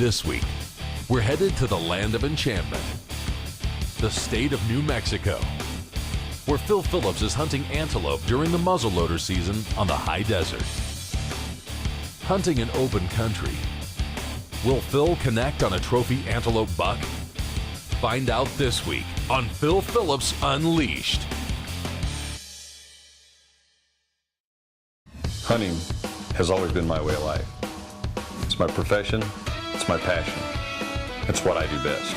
This week, we're headed to the land of enchantment, the state of New Mexico, where Phil Phillips is hunting antelope during the muzzleloader season on the high desert. Hunting in open country, will Phil connect on a trophy antelope buck? Find out this week on Phil Phillips Unleashed. Hunting has always been my way of life. It's my profession, it's my passion. It's what I do best.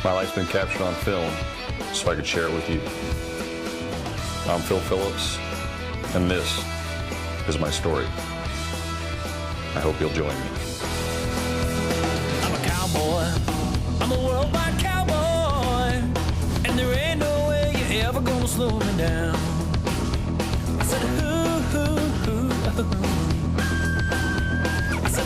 My life's been captured on film so I could share it with you. I'm Phil Phillips, and this is my story. I hope you'll join me. I'm a cowboy, I'm a worldwide cowboy, and there ain't no way you're ever gonna slow me down. I said, I said,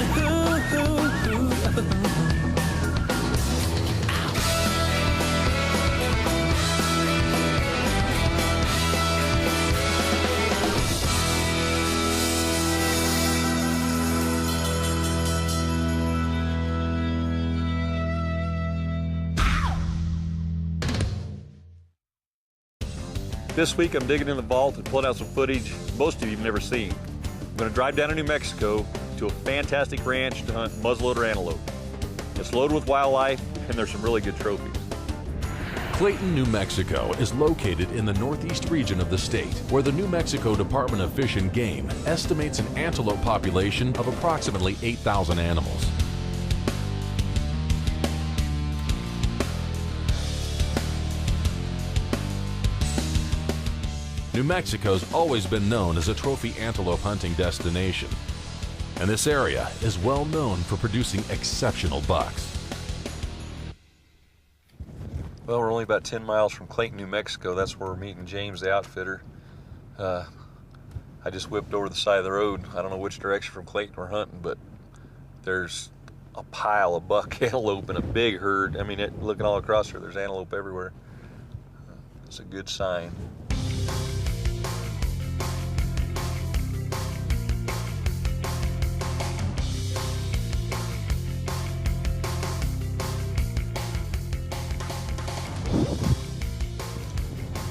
This week I'm digging in the vault and pulling out some footage most of you have never seen. I'm going to drive down to New Mexico to a fantastic ranch to hunt muzzleloader antelope. It's loaded with wildlife and there's some really good trophies. Clayton, New Mexico is located in the northeast region of the state, where the New Mexico Department of Fish and Game estimates an antelope population of approximately 8,000 animals. New Mexico's always been known as a trophy antelope hunting destination, and this area is well known for producing exceptional bucks. Well, we're only about 10 miles from Clayton, New Mexico. That's where we're meeting James, the outfitter. I just whipped over the side of the road. I don't know which direction from Clayton we're hunting, but there's a pile of buck antelope in a big herd. I mean, looking all across here, there's antelope everywhere. It's a good sign.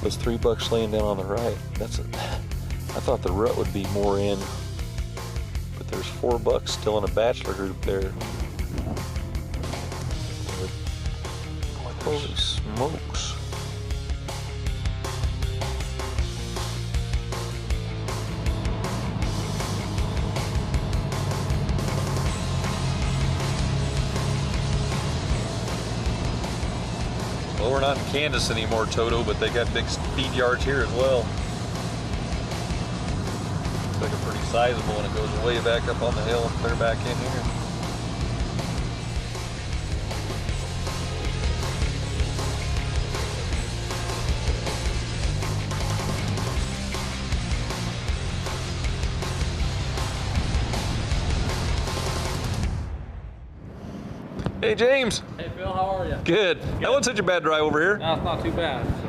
Those 3 bucks laying down on the right, I thought the rut would be more in, but there's 4 bucks still in a bachelor group there. Holy smokes. Well, we're not in Kansas anymore, Toto, but they got big feed yards here as well. Looks like a pretty sizable, and it goes way back up on the hill and clear back in here. Hey, James. Hey, Phil, how are you? Good. That wasn't such a bad drive over here. No, it's not too bad. So.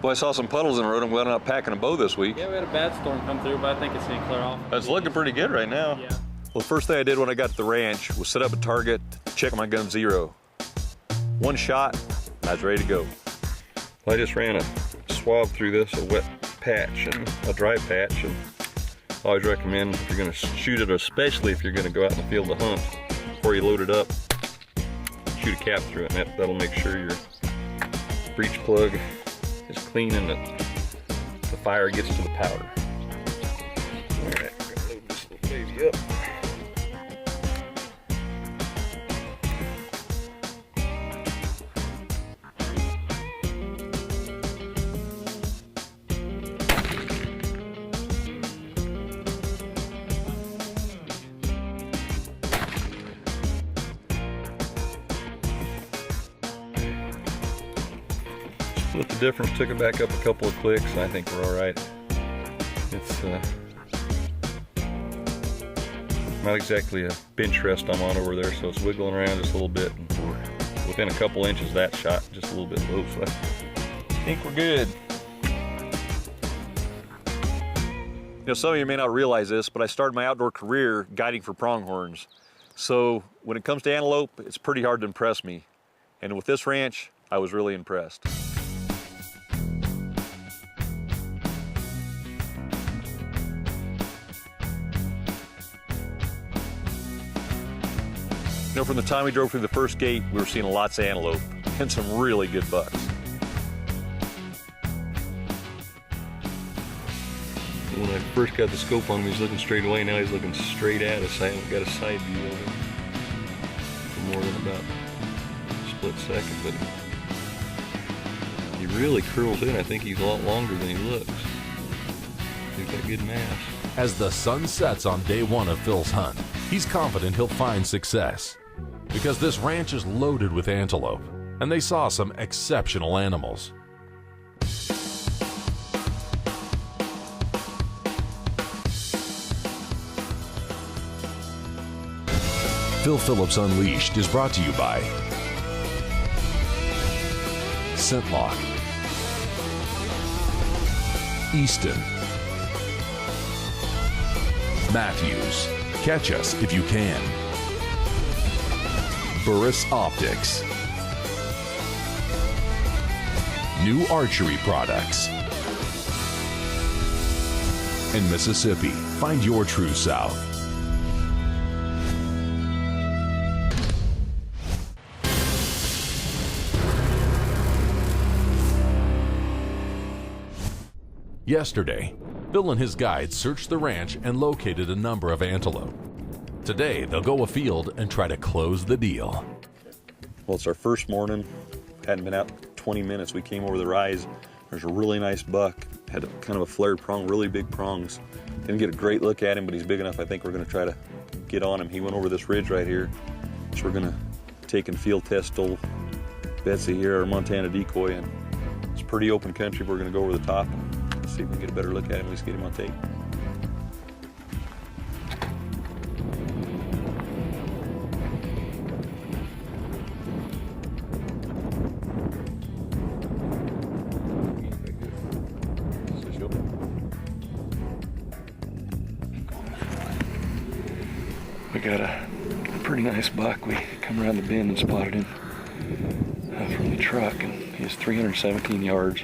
Well, I saw some puddles in the road. I'm glad I'm not packing a bow this week. Yeah, we had a bad storm come through, but I think it's going to clear off. It's looking pretty good right now. Yeah. Well, the first thing I did when I got to the ranch was set up a target, check my gun zero. 1 shot, and I was ready to go. Well, I just ran a swab through this, a wet patch and a dry patch, and I always recommend if you're going to shoot it, especially if you're going to go out in the field to hunt, before you load it up, shoot a cap through it, and that'll make sure your breech plug is clean and that the fire gets to the powder. All right, we're gonna load this little baby up. Split the difference, took it back up a couple of clicks, and I think we're all right. It's not exactly a bench rest I'm on over there, so it's wiggling around just a little bit. And we're within a couple inches of that shot, just a little bit low, so I think we're good. You know, some of you may not realize this, but I started my outdoor career guiding for pronghorns. So when it comes to antelope, it's pretty hard to impress me. And with this ranch, I was really impressed. You know, from the time we drove through the first gate, we were seeing lots of antelope and some really good bucks. When I first got the scope on him, he was looking straight away. Now he's looking straight at us. I haven't got a side view of him for more than about a split second, but he really curls in. I think he's a lot longer than he looks. He's got good mass. As the sun sets on day one of Phil's hunt, he's confident he'll find success. Because this ranch is loaded with antelope, and they saw some exceptional animals. Phil Phillips Unleashed is brought to you by ScentLock, Easton, Matthews, catch us if you can, Burris Optics, New Archery Products, and Mississippi. Find your true south. Yesterday, Phil and his guides searched the ranch and located a number of antelope. Today, they'll go afield and try to close the deal. Well, it's our first morning. Hadn't been out 20 minutes. We came over the rise. There's a really nice buck. Had kind of a flared prong, really big prongs. Didn't get a great look at him, but he's big enough. I think we're going to try to get on him. He went over this ridge right here. So we're going to take and field test old Betsy here, our Montana decoy. And it's pretty open country. We're going to go over the top and see if we can get a better look at him, at least get him on tape. We got a pretty nice buck. We come around the bend and spotted him from the truck, and he has 317 yards.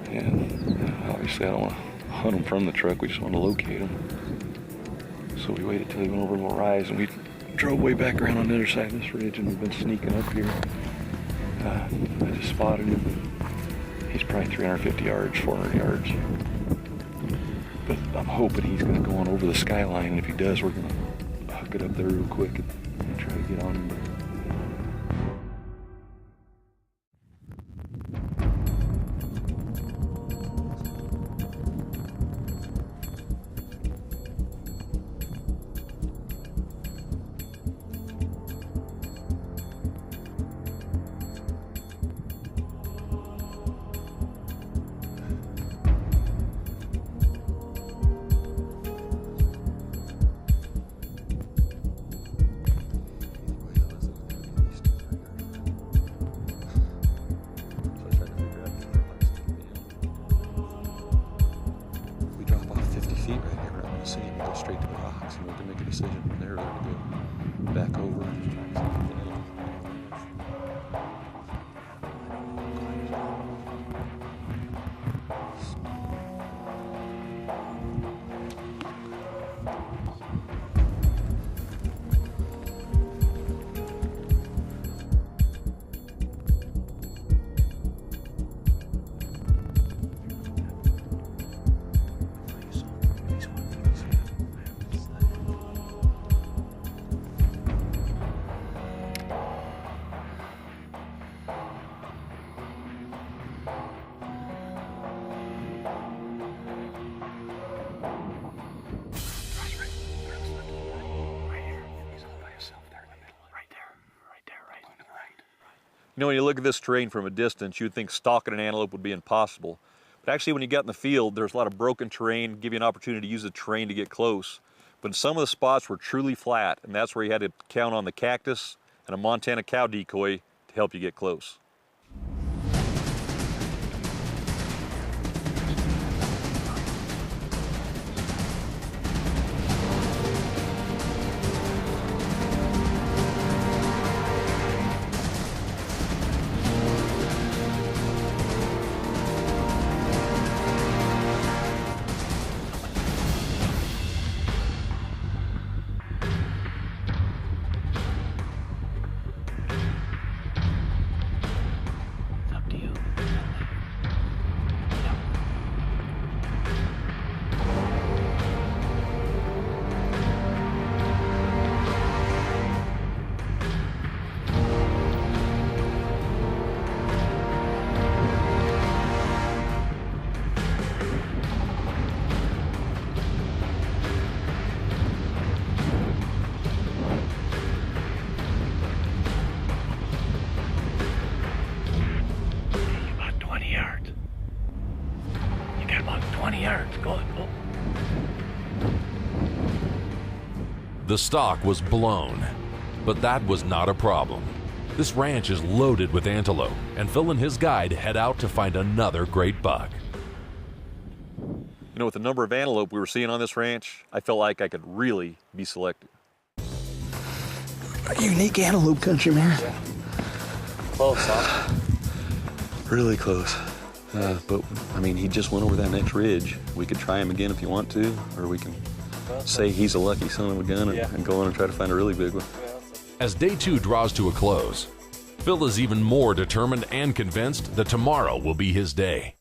And obviously I don't want to hunt him from the truck, we just want to locate him. So we waited till he went over a little rise, and we drove way back around on the other side of this ridge, and we've been sneaking up here. I just spotted him. He's probably 350 yards, 400 yards. But I'm hoping he's going to go on over the skyline, and if he does, we're going to hook it up there real quick and try to get on him. Straight to the rocks, and we can make a decision from there to go back over and try to see anything else. You know, when you look at this terrain from a distance, you'd think stalking an antelope would be impossible. But actually, when you get in the field, there's a lot of broken terrain, give you an opportunity to use the terrain to get close. But some of the spots were truly flat, and that's where you had to count on the cactus and a Montana cow decoy to help you get close. 20 yards. Go. The stalk was blown, but that was not a problem. This ranch is loaded with antelope, and Phil and his guide head out to find another great buck. You know, with the number of antelope we were seeing on this ranch, I felt like I could really be selective. Unique antelope country, man. Yeah. Close, huh? Really close. But, I mean, he just went over that next ridge. We could try him again if you want to, or we can say he's a lucky son of a gun and go on and try to find a really big one. As day 2 draws to a close, Phil is even more determined and convinced that tomorrow will be his day.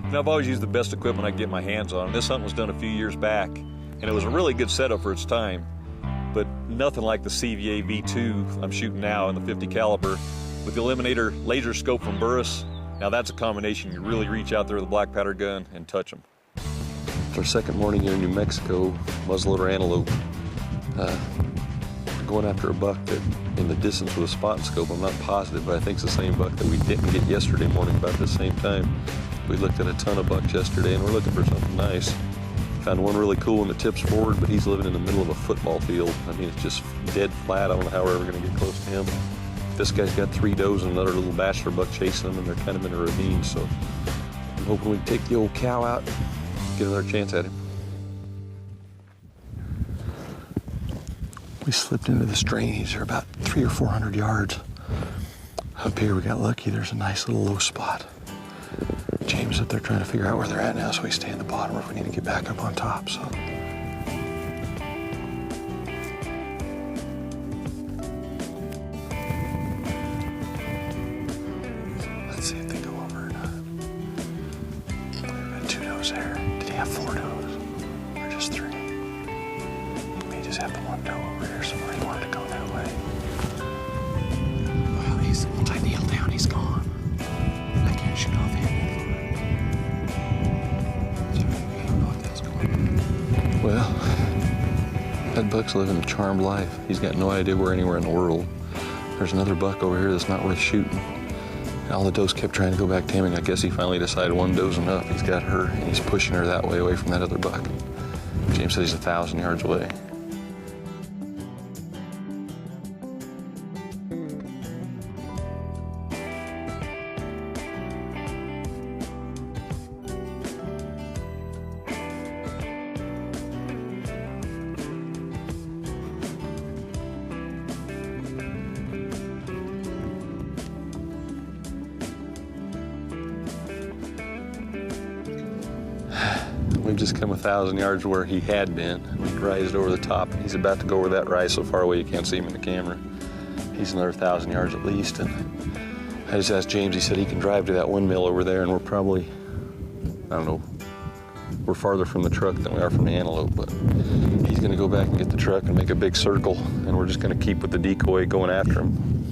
And I've always used the best equipment I can get my hands on. This hunt was done a few years back, and it was a really good setup for its time, but nothing like the CVA V2 I'm shooting now in the 50 caliber with the Eliminator laser scope from Burris. Now that's a combination you really reach out there with a black powder gun and touch them. It's our second morning here in New Mexico, muzzleloader antelope. Going after a buck that in the distance with a spotting scope, I'm not positive, but I think it's the same buck that we didn't get yesterday morning about the same time. We looked at a ton of bucks yesterday and we're looking for something nice. Found one really cool one that tips forward, but he's living in the middle of a football field. I mean, it's just dead flat. I don't know how we're ever gonna get close to him. This guy's got 3 does and another little bachelor buck chasing him, and they're kind of in a ravine, so I'm hoping we can take the old cow out, get another chance at him. We slipped into this drainage. They're about 300 or 400 yards. Up here, we got lucky. There's a nice little low spot. James is up there trying to figure out where they're at now, so we stay in the bottom if we need to get back up on top. So. Let's see if they go over or not. We've got 2 does there. Did he have 4 does? Or just 3? He may just have the 1 doe over here somewhere. He wanted to go that way. Well, once I kneel down, he's gone. I can't shoot off him. Well, that buck's living a charmed life. He's got no idea we're anywhere in the world. There's another buck over here that's not worth shooting. All the does kept trying to go back to him, and I guess he finally decided 1 doe's enough. He's got her, and he's pushing her that way away from that other buck. James says he's 1,000 yards away. We've just come 1,000 yards where he had been. We rised over the top. He's about to go over that rise so far away you can't see him in the camera. He's another 1,000 yards at least. And I just asked James, he said he can drive to that windmill over there, and we're probably, I don't know, we're farther from the truck than we are from the antelope, but he's gonna go back and get the truck and make a big circle, and we're just gonna keep with the decoy going after him.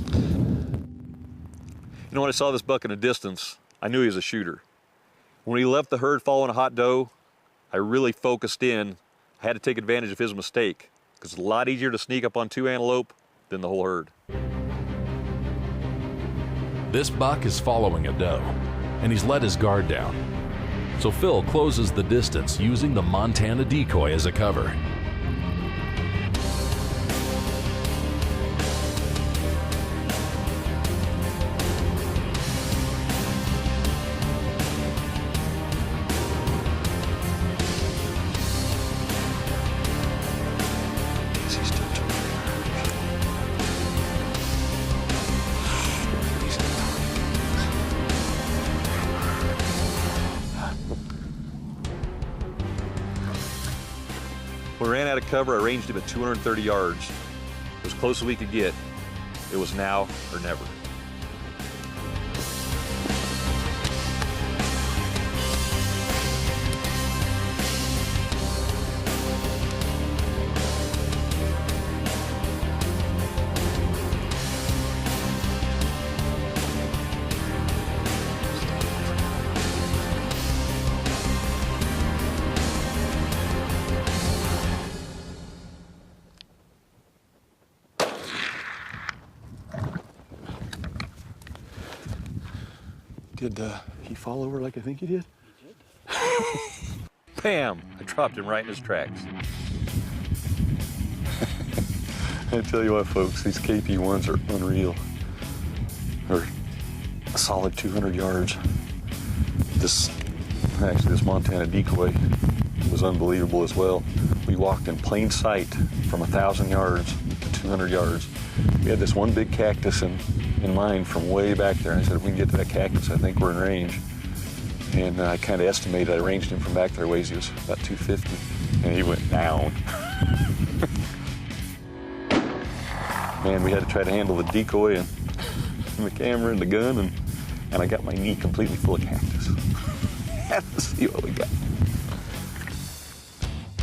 You know, when I saw this buck in a distance, I knew he was a shooter. When he left the herd following a hot doe, I really focused in. I had to take advantage of his mistake, because it's a lot easier to sneak up on 2 antelope than the whole herd. This buck is following a doe, and he's let his guard down. So Phil closes the distance using the Montana decoy as a cover. When we ran out of cover, I ranged him at 230 yards. As close as we could get. It was now or never. Did he fall over like I think he did? Bam! I dropped him right in his tracks. I tell you what, folks, these KP1s are unreal. They're a solid 200 yards. This Montana decoy was unbelievable as well. We walked in plain sight from 1,000 yards to 200 yards. We had this one big cactus in mind from way back there. I said, if we can get to that cactus, I think we're in range. And I kind of estimated, I ranged him from back there, ways he was about 250, and he went down. Man, we had to try to handle the decoy and the camera and the gun, and I got my knee completely full of cactus. Had to see what we got.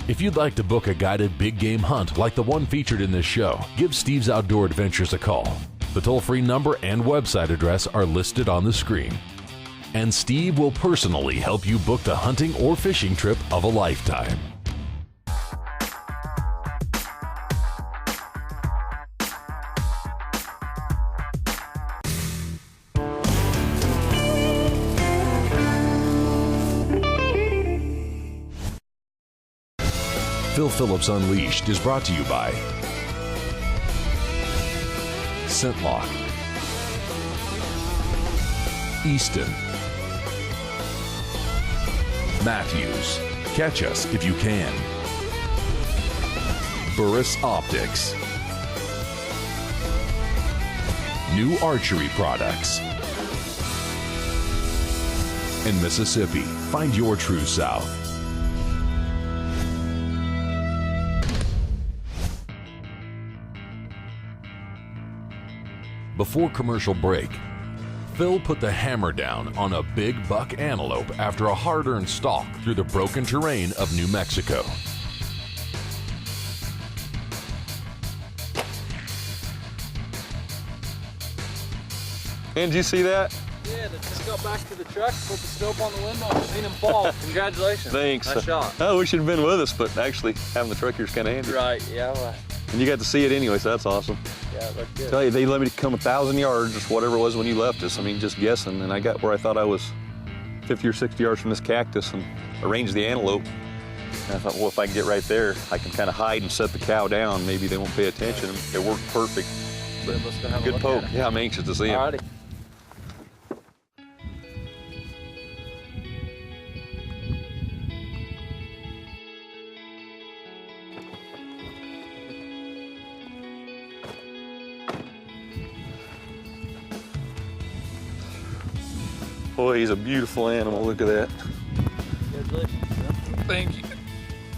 If you'd like to book a guided big game hunt like the one featured in this show, give Steve's Outdoor Adventures a call. The toll-free number and website address are listed on the screen. And Steve will personally help you book the hunting or fishing trip of a lifetime. Phil Phillips Unleashed is brought to you by ScentLock, Easton, Matthews, catch us if you can, Burris Optics, New Archery Products, and Mississippi. Find your true south. Before commercial break, Phil put the hammer down on a big buck antelope after a hard-earned stalk through the broken terrain of New Mexico. And did you see that? Yeah, they just got back to the truck, put the scope on the window, and seen him fall. Congratulations. Thanks. Nice shot. Oh, we should have been with us, but actually having the truck here is kind of handy. Right, yeah, well, And you got to see it anyway, so that's awesome. yeah, it looked good. Tell you, they let me come 1,000 yards, just whatever it was when you left us. I mean, just guessing. And I got where I thought I was 50 or 60 yards from this cactus and arranged the antelope. And I thought, well, if I can get right there, I can kind of hide and set the cow down. Maybe they won't pay attention. It worked perfect. But Let's go have a good look poke. at it. Yeah, I'm anxious to see him. Alrighty. Boy, he's a beautiful animal. Look at that. Congratulations. Thank you.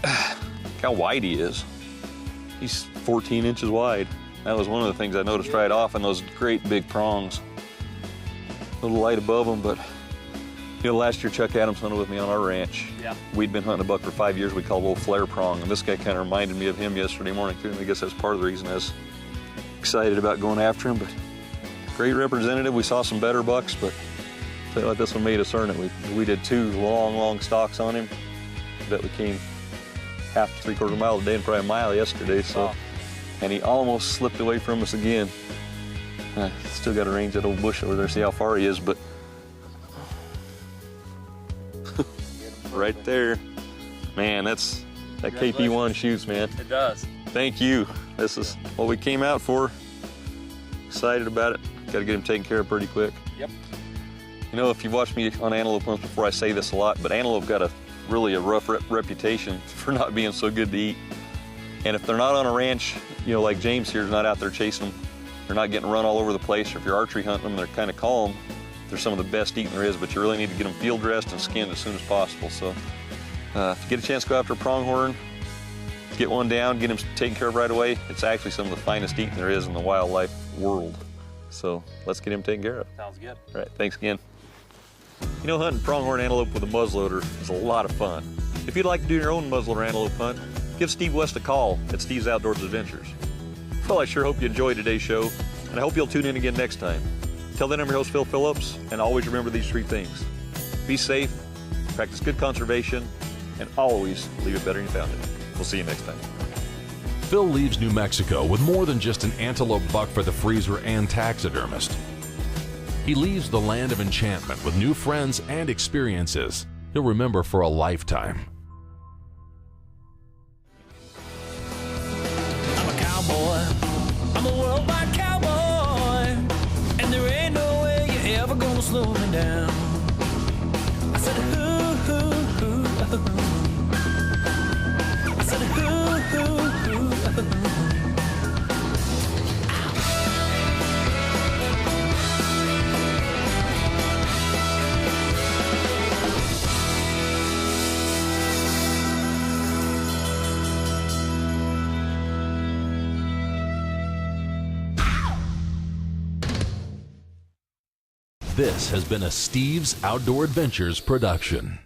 Look how wide he is. He's 14 inches wide. That was one of the things I noticed right off, and those great big prongs. A little light above them, but you know, last year Chuck Adams hunted with me on our ranch. Yeah. We'd been hunting a buck for 5 years. We called a little flare prong, and this guy kind of reminded me of him yesterday morning too. And I guess that's part of the reason I was excited about going after him. But great representative. We saw some better bucks, but I tell you what, this one made us earn it. We did 2 long stalks on him. I bet we came half to 3/4 mile a day and probably a mile yesterday. So, Wow. And he almost slipped away from us again. Still got to range that old bush over there, see how far he is, but right there, man, that KP1 shoots, man. It does. Thank you. This is what we came out for. Excited about it. Got to get him taken care of pretty quick. Yep. You know, if you've watched me on antelope hunts before, I say this a lot, but antelope got a really rough reputation for not being so good to eat. And if they're not on a ranch, you know, like James here is not out there chasing them, they're not getting run all over the place, or if you're archery hunting them, they're kind of calm, they're some of the best eating there is, but you really need to get them field dressed and skinned as soon as possible. So if you get a chance to go after a pronghorn, get one down, get them taken care of right away, it's actually some of the finest eating there is in the wildlife world. So let's get him taken care of. Sounds good. All right, thanks again. You know, hunting pronghorn antelope with a muzzleloader is a lot of fun. If you'd like to do your own muzzleloader antelope hunt, give Steve West a call at Steve's Outdoors Adventures. Well, I sure hope you enjoyed today's show, and I hope you'll tune in again next time. Till then, I'm your host, Phil Phillips, and always remember these 3 things. Be safe, practice good conservation, and always leave it better than you found it. We'll see you next time. Phil leaves New Mexico with more than just an antelope buck for the freezer and taxidermist. He leaves the land of enchantment with new friends and experiences he'll remember for a lifetime. I'm a cowboy, I'm a worldwide cowboy, and there ain't no way you're ever gonna slow me down. I said, hoo. I said, hoo. This has been a Steve's Outdoor Adventures production.